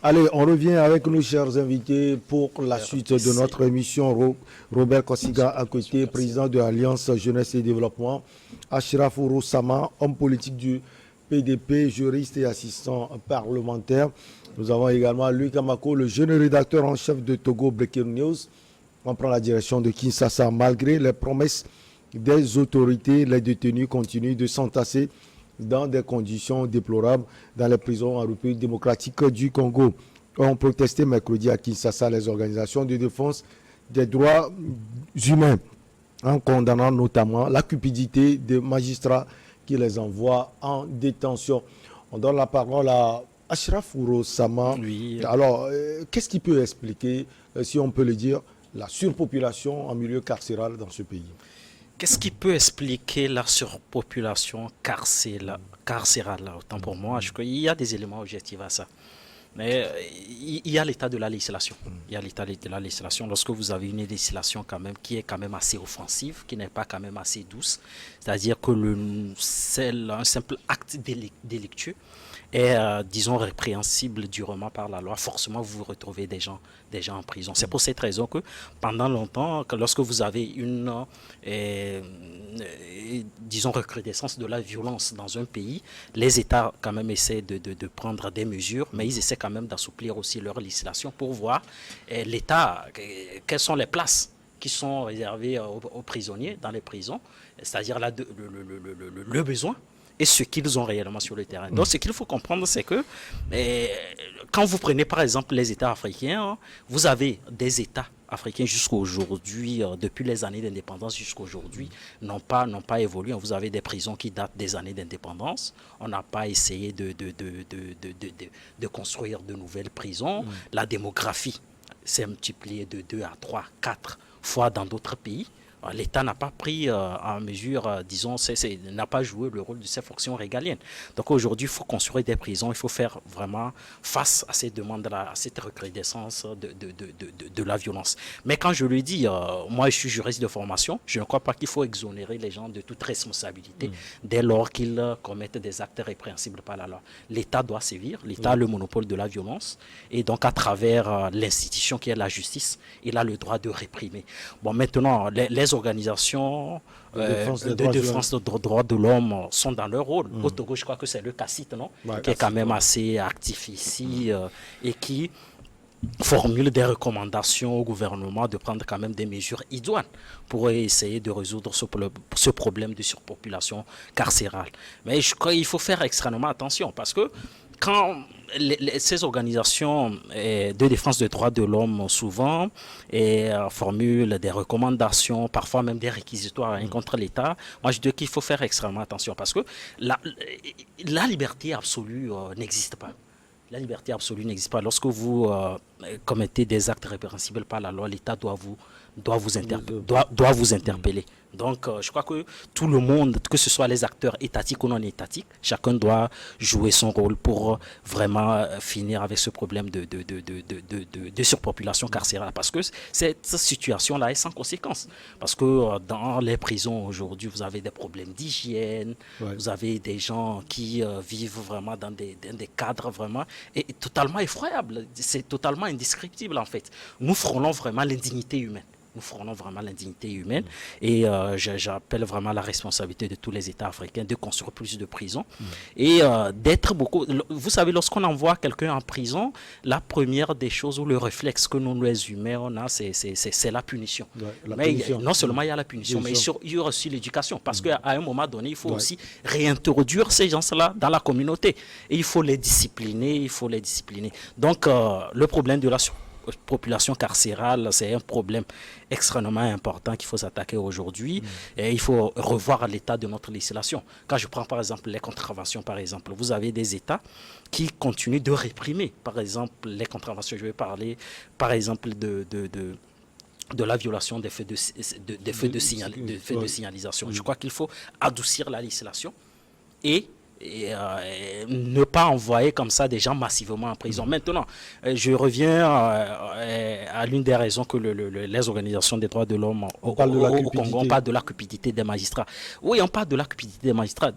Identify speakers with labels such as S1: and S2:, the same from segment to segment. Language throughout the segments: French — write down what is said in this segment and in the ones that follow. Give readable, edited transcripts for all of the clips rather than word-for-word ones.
S1: Allez, on revient avec nos chers invités pour la suite de notre émission. Robert Kossiga à côté, président de l'Alliance Jeunesse et Développement. Ashraf Sama, homme politique du PDP, juriste et assistant parlementaire. Nous avons également Luc Amako, le jeune rédacteur en chef de Togo Breaking News. On prend la direction de Kinshasa. Malgré les promesses des autorités, les détenus continuent de s'entasser dans des conditions déplorables dans les prisons en République démocratique du Congo. On protesté mercredi à Kinshasa les organisations de défense des droits humains en condamnant notamment la cupidité des magistrats qui les envoient en détention. On donne la parole à Ashraf Sama.
S2: Oui.
S1: Alors, qu'est-ce qui peut expliquer, si on peut le dire, la surpopulation en milieu carcéral dans ce pays?
S2: Qu'est-ce qui peut expliquer la surpopulation carcérale? Autant pour moi, je crois qu'il y a des éléments objectifs à ça. Mais il y a l'état de la législation. Il y a l'état de la législation. Lorsque vous avez une législation quand même qui est quand même assez offensive, qui n'est pas quand même assez douce, c'est-à-dire que un simple acte délictueux est, disons, répréhensible durement par la loi, forcément vous retrouvez des gens en prison. C'est pour cette raison que pendant longtemps, lorsque vous avez une, disons, recrudescence de la violence dans un pays, les États quand même essaient de prendre des mesures, mais ils essaient quand même d'assouplir aussi leur législation pour voir l'État, quelles sont les places qui sont réservées aux prisonniers dans les prisons, c'est-à-dire le besoin et ce qu'ils ont réellement sur le terrain. Donc, ce qu'il faut comprendre, c'est que quand vous prenez, par exemple, les États africains, vous avez des États africains jusqu'à aujourd'hui, depuis les années d'indépendance jusqu'à aujourd'hui, n'ont pas évolué. Vous avez des prisons qui datent des années d'indépendance. On n'a pas essayé de construire de nouvelles prisons. La démographie s'est multipliée de 2 à 3, 4 fois dans d'autres pays. L'État n'a pas pris en mesure, disons, n'a pas joué le rôle de ses fonctions régaliennes. Donc aujourd'hui, il faut construire des prisons, il faut faire vraiment face à ces demandes-là, à cette recrudescence de la violence. Mais quand je le dis, moi je suis juriste de formation, je ne crois pas qu'il faut exonérer les gens de toute responsabilité dès lors qu'ils commettent des actes répréhensibles par la loi. L'État doit sévir, l'État a le monopole de la violence, et donc à travers l'institution qui est la justice, il a le droit de réprimer. Bon, maintenant, les organisations de défense des droits de l'homme sont dans leur rôle. Au Togo, je crois que c'est le CACIT, non, qui est quand même assez actif ici et qui formule des recommandations au gouvernement de prendre quand même des mesures idoines pour essayer de résoudre ce problème de surpopulation carcérale. Mais je crois qu'il faut faire extrêmement attention parce que quand ces organisations de défense des droits de l'homme souvent formulent des recommandations, parfois même des réquisitoires contre l'État, moi je dis qu'il faut faire extrêmement attention parce que la liberté absolue n'existe pas. La liberté absolue n'existe pas. Lorsque vous commettez des actes répréhensibles par la loi, l'État doit vous interpeller. Donc, je crois que tout le monde, que ce soit les acteurs étatiques ou non étatiques, chacun doit jouer son rôle pour vraiment finir avec ce problème de surpopulation carcérale. Parce que cette situation-là est sans conséquence. Parce que dans les prisons aujourd'hui, vous avez des problèmes d'hygiène, vous avez des gens qui vivent vraiment dans des cadres vraiment totalement effroyables. C'est totalement indescriptible en fait. Nous frôlons vraiment l'indignité humaine. Nous frôlons vraiment l'indignité humaine et j'appelle vraiment la responsabilité de tous les États africains de construire plus de prisons et d'être beaucoup... Vous savez, lorsqu'on envoie quelqu'un en prison, la première des choses ou le réflexe que nous, les humains, on a, c'est la punition. Non seulement il y a la punition, mais il y a aussi l'éducation parce qu'à un moment donné, il faut aussi réintroduire ces gens-là dans la communauté et il faut les discipliner, Donc, le problème de la population carcérale, c'est un problème extrêmement important qu'il faut s'attaquer aujourd'hui et il faut revoir l'état de notre législation. Quand je prends par exemple les contraventions, par exemple, vous avez des États qui continuent de réprimer, par exemple, les contraventions. Je vais parler par exemple de la violation des feux de signalisation. Je crois qu'il faut adoucir la législation et et ne pas envoyer comme ça des gens massivement en prison. Maintenant, je reviens à l'une des raisons que les organisations des droits de l'homme au Congo, on parle de la cupidité des magistrats. Oui, on parle de la cupidité des magistrats.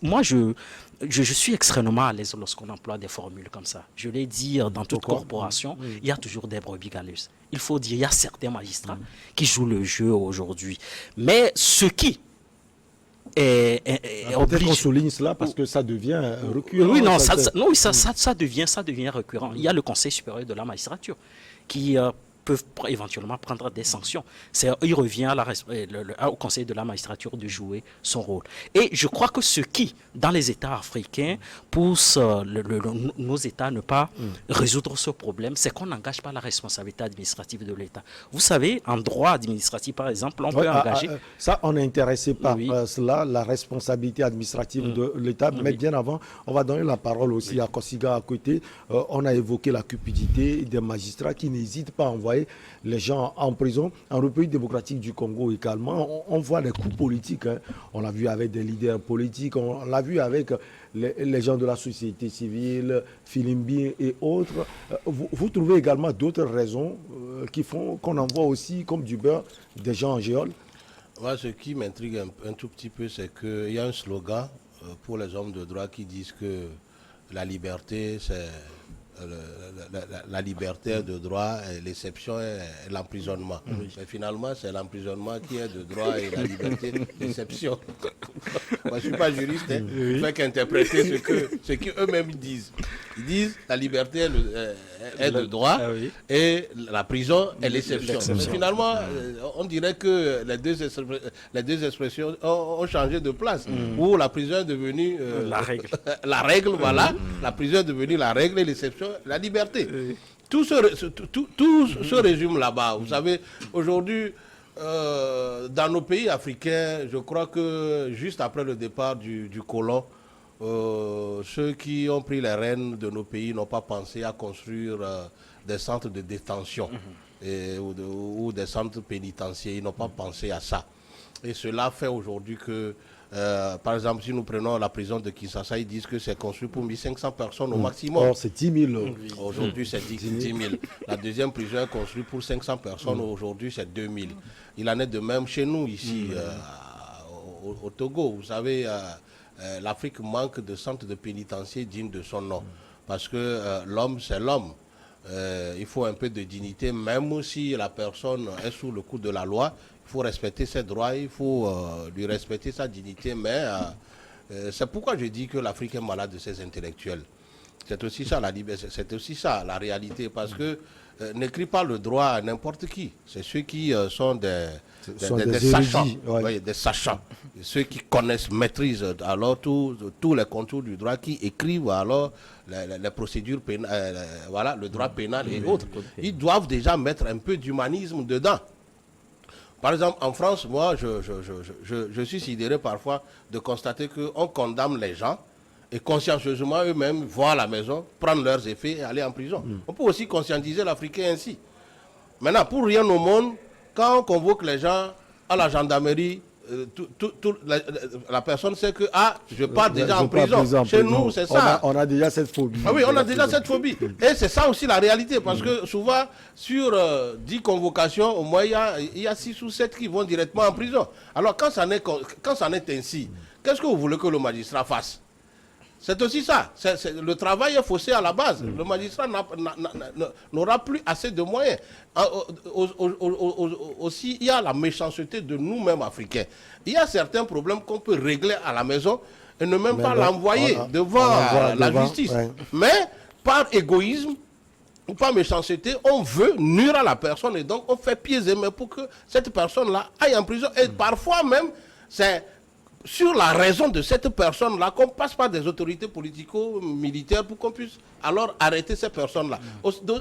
S2: Moi, je suis extrêmement à l'aise lorsqu'on emploie des formules comme ça. Je l'ai dit, dans toute corporation, il y a toujours des brebis galeuses. Il faut dire, il y a certains magistrats qui jouent le jeu aujourd'hui. Mais ce qui
S1: peut-être qu'on souligne cela parce que ça devient récurrent.
S2: Oui, non, ça devient récurrent. Il y a le Conseil supérieur de la magistrature qui peuvent éventuellement prendre des sanctions. Il revient au Conseil de la magistrature de jouer son rôle. Et je crois que ce qui, dans les États africains, pousse nos États à ne pas résoudre ce problème, c'est qu'on n'engage pas la responsabilité administrative de l'État. Vous savez, en droit administratif, par exemple, on peut engager...
S1: Ça, on est intéressé par cela, la responsabilité administrative de l'État. Mais bien avant, on va donner la parole aussi à Kosiga à côté. On a évoqué la cupidité des magistrats qui n'hésitent pas à envoyer les gens en prison. En République démocratique du Congo également, on voit des coups politiques. On l'a vu avec des leaders politiques, on l'a vu avec les gens de la société civile, Filimbi et autres. Vous trouvez également d'autres raisons qui font qu'on envoie aussi comme du beurre des gens en géole?
S3: Moi, ce qui m'intrigue un tout petit peu, c'est qu'il y a un slogan pour les hommes de droit qui disent que la liberté, c'est... La liberté de droit, l'exception est l'emprisonnement. Mais finalement, c'est l'emprisonnement qui est de droit et la liberté d'exception. Moi, je ne suis pas juriste, je ne fais qu'interpréter ce qu'eux-mêmes disent. Ils disent la liberté est de droit et la prison est l'exception. Mais finalement, on dirait que les deux expressions ont changé de place. Où la prison est devenue
S2: la règle.
S3: La règle, voilà. La prison est devenue la règle et l'exception, la liberté. Tout se résume là-bas. Vous savez, aujourd'hui, dans nos pays africains, je crois que juste après le départ du colon, ceux qui ont pris les rênes de nos pays n'ont pas pensé à construire des centres de détention ou des centres pénitentiaires. Ils n'ont pas pensé à ça. Et cela fait aujourd'hui que, par exemple, si nous prenons la prison de Kinshasa, ils disent que c'est construit pour 1500 personnes au maximum.
S1: Or, c'est 10 000.
S3: Aujourd'hui, c'est 10 000. La deuxième prison est construite pour 500 personnes. Aujourd'hui, c'est 2000. Il en est de même chez nous, ici, au Togo. Vous savez, l'Afrique manque de centres de pénitencier dignes de son nom. Parce que l'homme, c'est l'homme. Il faut un peu de dignité, même si la personne est sous le coup de la loi. Il faut respecter ses droits, il faut lui respecter sa dignité. Mais c'est pourquoi je dis que l'Afrique est malade de ses intellectuels. C'est aussi ça c'est aussi ça la réalité. Parce que n'écrit pas le droit à n'importe qui. C'est ceux qui sont des sachants. Des sachants. Ceux qui connaissent, maîtrisent alors tous les contours du droit, qui écrivent alors les procédures pénales, voilà, le droit pénal et autres. Ils doivent déjà mettre un peu d'humanisme dedans. Par exemple, en France, moi, je suis sidéré parfois de constater qu'on condamne les gens et consciencieusement eux-mêmes vont à la maison, prendre leurs effets et aller en prison. On peut aussi conscientiser l'Africain ainsi. Maintenant, pour rien au monde, quand on convoque les gens à la gendarmerie, la personne sait que je pars déjà en prison. Chez nous, c'est ça.
S1: On a déjà cette phobie.
S3: Ah oui, on a déjà cette phobie. Et c'est ça aussi la réalité. Parce que souvent, sur 10 convocations, au moins, il y a 6 ou 7 qui vont directement en prison. Alors, quand ça est ainsi, qu'est-ce que vous voulez que le magistrat fasse? C'est aussi ça. Le travail est faussé à la base. Le magistrat n'aura plus assez de moyens. Aussi, il y a la méchanceté de nous-mêmes Africains. Il y a certains problèmes qu'on peut régler à la maison et ne même pas l'envoyer devant la justice. Ouais. Mais par égoïsme ou par méchanceté, on veut nuire à la personne et donc on fait pieds et mains pour que cette personne-là aille en prison. Et parfois même, c'est sur la raison de cette personne-là qu'on passe par des autorités politico-militaires pour qu'on puisse alors arrêter ces personnes-là.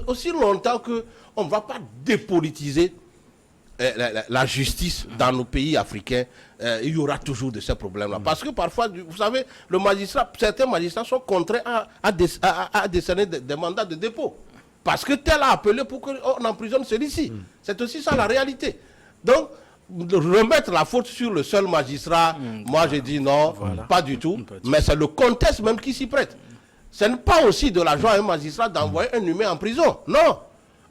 S3: Aussi longtemps qu'on ne va pas dépolitiser la justice dans nos pays africains, il y aura toujours de ces problèmes-là. Parce que parfois, vous savez, certains magistrats sont contraints à décerner des mandats de dépôt. Parce que tel a appelé pour qu'on emprisonne celui-ci. C'est aussi ça la réalité. Donc, remettre la faute sur le seul magistrat, moi je dis non, pas du tout. Mais c'est le contexte même qui s'y prête. Ce n'est pas aussi de la joie à un magistrat d'envoyer un humain en prison. Non.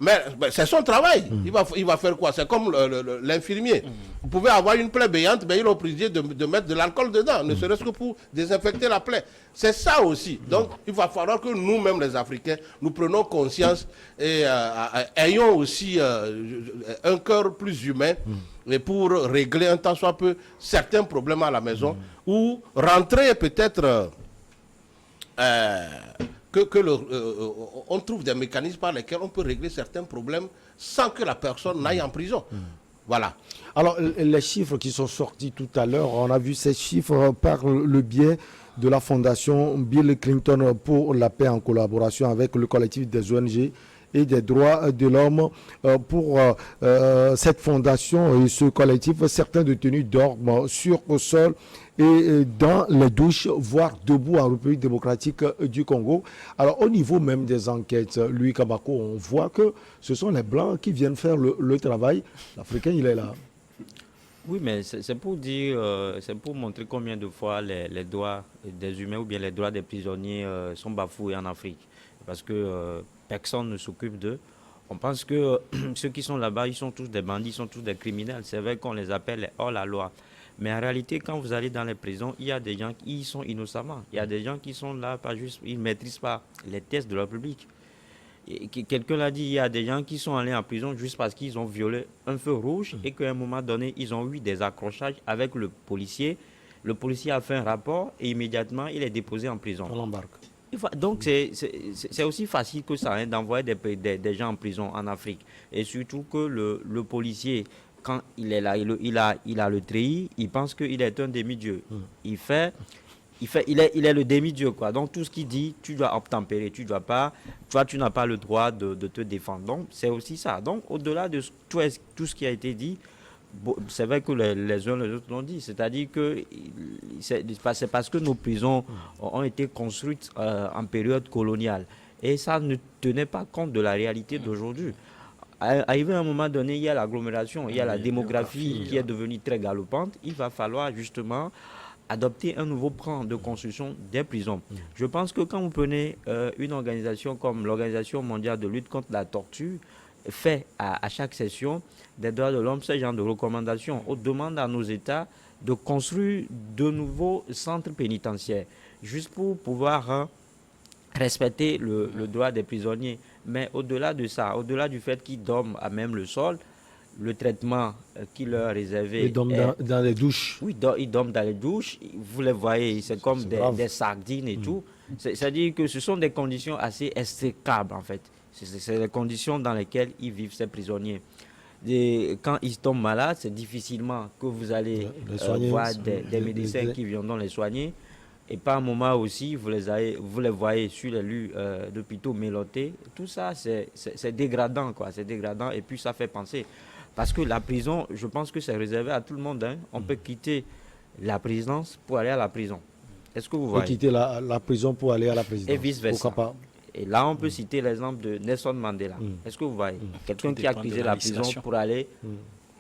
S3: Mais c'est son travail. Il va faire quoi? C'est comme l'infirmier. Vous pouvez avoir une plaie béante, mais il est obligé de mettre de l'alcool dedans, ne serait-ce que pour désinfecter la plaie. C'est ça aussi. Donc, il va falloir que nous-mêmes, les Africains, nous prenions conscience et ayons aussi un cœur plus humain et pour régler un tant soit peu certains problèmes à la maison ou rentrer peut-être... on trouve des mécanismes par lesquels on peut régler certains problèmes sans que la personne n'aille en prison. Voilà.
S1: Alors, les chiffres qui sont sortis tout à l'heure, on a vu ces chiffres par le biais de la fondation Bill Clinton pour la paix en collaboration avec le collectif des ONG et des droits de l'homme. Pour cette fondation et ce collectif, certains détenus dorment sur le sol et dans les douches, voire debout en République démocratique du Congo. Alors au niveau même des enquêtes, Louis Kabako, on voit que ce sont les Blancs qui viennent faire le travail. L'Africain, il est là.
S4: Oui, mais c'est pour dire, c'est pour montrer combien de fois les droits des humains ou bien les droits des prisonniers sont bafoués en Afrique. Parce que personne ne s'occupe d'eux. On pense que ceux qui sont là-bas, ils sont tous des bandits, ils sont tous des criminels. C'est vrai qu'on les appelle hors-la-loi. Mais en réalité, quand vous allez dans les prisons, il y a des gens qui y sont innocemment. Il y a des gens qui sont là, pas juste, ils ne maîtrisent pas les tests de leur public. Quelqu'un l'a dit, il y a des gens qui sont allés en prison juste parce qu'ils ont violé un feu rouge et qu'à un moment donné, ils ont eu des accrochages avec le policier. Le policier a fait un rapport et immédiatement, il est déposé en prison.
S1: On l'embarque.
S4: Donc, c'est aussi facile que ça, hein, d'envoyer des gens en prison en Afrique. Et surtout que le policier, quand il est là, il a le treillis, il pense qu'il est un demi-dieu. Il est le demi-dieu, quoi. Donc, tout ce qu'il dit, tu dois obtempérer. Tu n'as pas le droit de te défendre. Donc, c'est aussi ça. Donc, au-delà de tout ce qui a été dit, c'est vrai que les uns les autres l'ont dit. C'est-à-dire que c'est parce que nos prisons ont été construites en période coloniale. Et ça ne tenait pas compte de la réalité d'aujourd'hui. Arrivé à un moment donné, il y a l'agglomération, il y a la démographie qui est devenue très galopante. Il va falloir justement adopter un nouveau plan de construction des prisons. Je pense que quand vous prenez une organisation comme l'Organisation mondiale de lutte contre la torture, fait à chaque session des droits de l'homme, ce genre de recommandations, on demande à nos États de construire de nouveaux centres pénitentiaires, juste pour pouvoir respecter le droit des prisonniers. Mais au-delà de ça, au-delà du fait qu'ils dorment à même le sol, le traitement qui leur est réservé...
S1: Ils dorment dans les douches.
S4: Oui, ils dorment dans les douches. Vous les voyez, c'est comme des sardines et tout. C'est-à-dire que ce sont des conditions assez exécrables, en fait. C'est les conditions dans lesquelles ils vivent, ces prisonniers. Et quand ils tombent malades, c'est difficilement que vous allez voir des médecins qui viendront les soigner. Et par un moment aussi, vous les voyez sur les lits d'hôpitaux mélotés. Tout ça, c'est dégradant, quoi. C'est dégradant et puis ça fait penser. Parce que la prison, je pense que c'est réservé à tout le monde, hein. On peut quitter la présidence pour aller à la prison. Est-ce que vous voyez?
S1: On peut quitter la prison pour aller à la présidence.
S4: Et vice-versa.
S1: Pourquoi pas?
S4: Et là, on peut citer l'exemple de Nelson Mandela. Est-ce que vous voyez? Quelqu'un qui a quitté la prison pour aller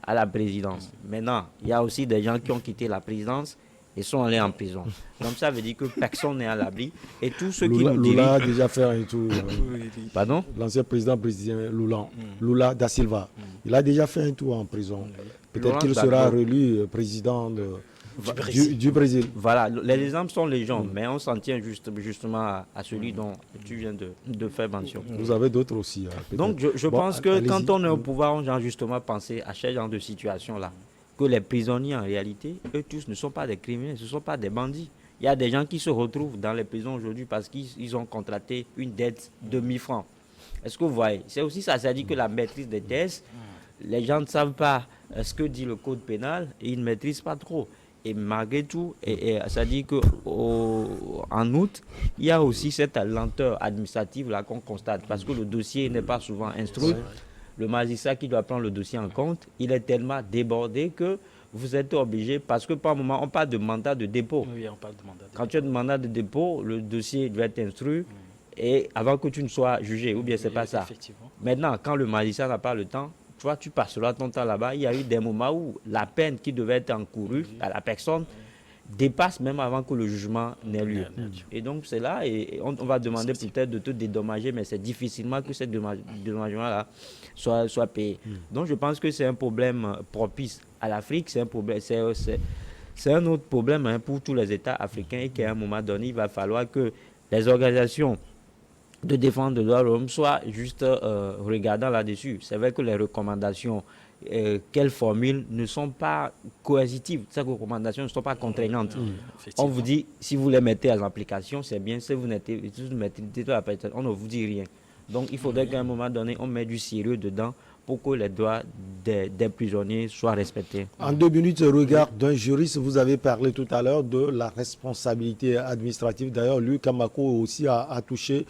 S4: à la présidence. Maintenant, il y a aussi des gens qui ont quitté la présidence et sont allés en prison. Donc ça veut dire que personne n'est à l'abri. Et tous ceux qui nous dirigent...
S1: Lula a déjà fait un tour.
S4: Pardon?
S1: L'ancien président brésilien Lula da Silva. Il a déjà fait un tour en prison. Peut-être qu'il sera réélu président du Brésil.
S4: Voilà, les exemples sont légion, mais on s'en tient justement à celui dont tu viens de faire mention.
S1: Vous avez d'autres aussi.
S4: Donc je pense que quand on est au pouvoir, on a justement pensé à ce genre de situation-là. Que les prisonniers, en réalité, eux tous ne sont pas des criminels, ce ne sont pas des bandits. Il y a des gens qui se retrouvent dans les prisons aujourd'hui parce qu'ils ont contracté une dette de 1000 francs. Est-ce que vous voyez? C'est aussi ça, c'est-à-dire que la maîtrise des tests, les gens ne savent pas ce que dit le code pénal et ils ne maîtrisent pas trop. Et malgré tout, ça dit qu'en août, il y a aussi cette lenteur administrative là qu'on constate parce que le dossier n'est pas souvent instruit. Le magistrat qui doit prendre le dossier en compte, il est tellement débordé que vous êtes obligé, parce que par moment, on parle de mandat de dépôt.
S2: Oui, on parle de mandat de dépôt.
S4: Quand tu as de mandat de dépôt, le dossier doit être instruit et avant que tu ne sois jugé, ou bien c'est pas ça.
S2: Effectivement.
S4: Maintenant, quand le magistrat n'a pas le temps, toi, tu passeras ton temps là-bas. Il y a eu des moments où la peine qui devait être encourue à la personne dépasse même avant que le jugement n'ait lieu. Et donc, c'est là, et on va demander peut-être de te dédommager, mais c'est difficilement que ce dédommagement-là soit payé. Donc, je pense que c'est un problème propice à l'Afrique, c'est un autre problème, hein, pour tous les États africains, et qu'à un moment donné, il va falloir que les organisations de défense des droits de l'homme soient juste regardant là-dessus. C'est vrai que les recommandations qu'elles formulent ne sont pas coercitives. Ces recommandations ne sont pas contraignantes. On vous dit, si vous les mettez en application, c'est bien. Si vous mettez on ne vous dit rien. Donc, il faudrait qu'à un moment donné, on mette du sérieux dedans pour que les droits des prisonniers soient respectés.
S1: En 2 minutes, regard d'un juriste, vous avez parlé tout à l'heure de la responsabilité administrative. D'ailleurs, lui, Kamako aussi a touché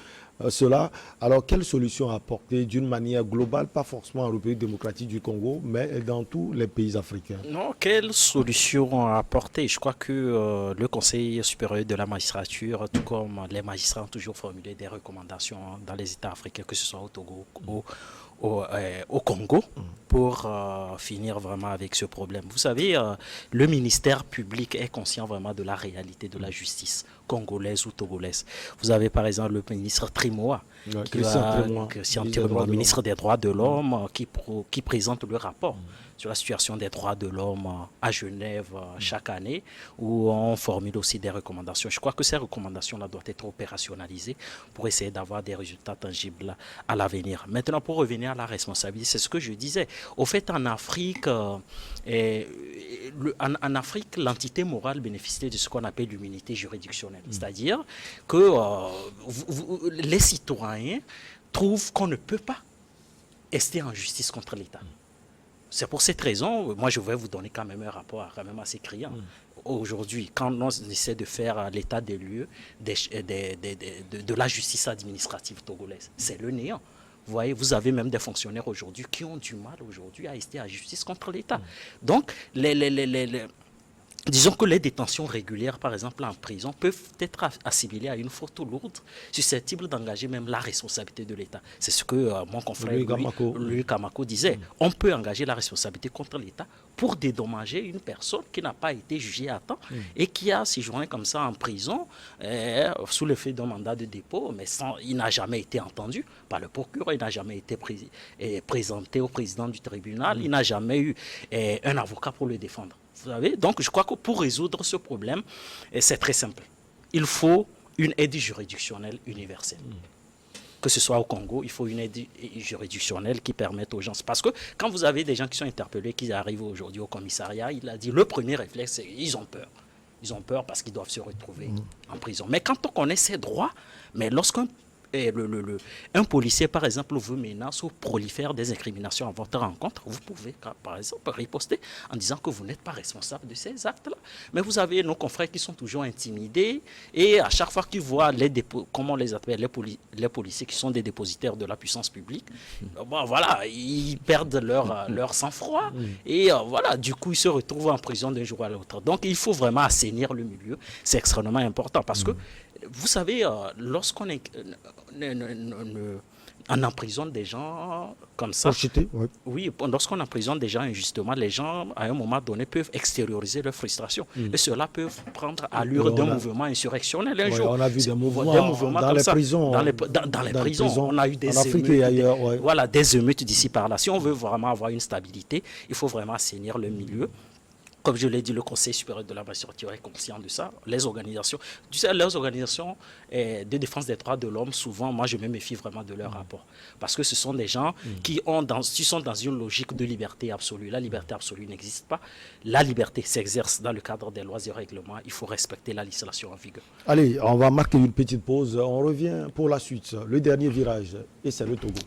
S1: cela. Alors, quelle solution apporter d'une manière globale, pas forcément en République démocratique du Congo, mais dans tous les pays africains?
S2: Non, quelle solution apporter? Je crois que le Conseil supérieur de la magistrature, tout comme les magistrats, ont toujours formulé des recommandations dans les États africains, que ce soit au Togo, au Congo, pour finir vraiment avec ce problème. Vous savez, le ministère public est conscient vraiment de la réalité de la justice congolaise ou togolaise. Vous avez par exemple le ministre Trimoa, Christian Trémois, ministre des droits de l'homme, qui présente le rapport sur la situation des droits de l'homme à Genève chaque année, où on formule aussi des recommandations. Je crois que ces recommandations-là doivent être opérationnalisées pour essayer d'avoir des résultats tangibles à l'avenir. Maintenant, pour revenir à la responsabilité, c'est ce que je disais. Au fait, en Afrique, l'entité morale bénéficiait de ce qu'on appelle l'immunité juridictionnelle. C'est-à-dire que les citoyens trouvent qu'on ne peut pas rester en justice contre l'État. C'est pour cette raison, moi je vais vous donner quand même un rapport quand même assez criant. Aujourd'hui, quand on essaie de faire l'état des lieux de la justice administrative togolaise, c'est le néant. Vous voyez, vous avez même des fonctionnaires aujourd'hui qui ont du mal aujourd'hui à rester en justice contre l'État. Donc, disons que les détentions régulières, par exemple en prison, peuvent être assimilées à une faute lourde, susceptible d'engager même la responsabilité de l'État. C'est ce que mon confrère Louis Kamako disait. On peut engager la responsabilité contre l'État pour dédommager une personne qui n'a pas été jugée à temps et qui a séjourné comme ça en prison sous l'effet d'un mandat de dépôt, mais il n'a jamais été entendu par le procureur, il n'a jamais été présenté au président du tribunal, il n'a jamais eu un avocat pour le défendre. Vous savez, donc je crois que pour résoudre ce problème, c'est très simple. Il faut une aide juridictionnelle universelle. Que ce soit au Congo, il faut une aide juridictionnelle qui permette aux gens. Parce que quand vous avez des gens qui sont interpellés, qui arrivent aujourd'hui au commissariat, il a dit, le premier réflexe, c'est qu'ils ont peur. Ils ont peur parce qu'ils doivent se retrouver en prison. Mais quand on connaît ses droits, mais lorsqu'un un policier, par exemple, vous menace ou prolifère des incriminations à votre rencontre, vous pouvez, par exemple, riposter en disant que vous n'êtes pas responsable de ces actes-là. Mais vous avez nos confrères qui sont toujours intimidés et à chaque fois qu'ils voient comment on les appelle, les policiers qui sont des dépositaires de la puissance publique, bon, voilà, ils perdent leur sang-froid et voilà, du coup, ils se retrouvent en prison d'un jour à l'autre. Donc, il faut vraiment assainir le milieu. C'est extrêmement important parce que vous savez, lorsqu'on on emprisonne des gens comme ça, oui, lorsqu'on emprisonne des gens injustement, les gens, à un moment donné, peuvent extérioriser leur frustration. Et cela peut prendre allure d'un mouvement insurrectionnel un jour.
S1: On a vu des mouvements dans les prisons.
S2: Dans les prisons, on a eu des émeutes, et ailleurs, voilà, des émeutes d'ici par là. Si on veut vraiment avoir une stabilité, il faut vraiment assainir le milieu. Comme je l'ai dit, le Conseil supérieur de la magistrature est conscient de ça. Les organisations, tu sais, les organisations de défense des droits de l'homme, souvent, moi, je me méfie vraiment de leur rapport. Parce que ce sont des gens qui sont dans une logique de liberté absolue. La liberté absolue n'existe pas. La liberté s'exerce dans le cadre des lois et règlements. Il faut respecter la législation en vigueur.
S1: Allez, on va marquer une petite pause. On revient pour la suite. Le dernier virage, et c'est le Togo.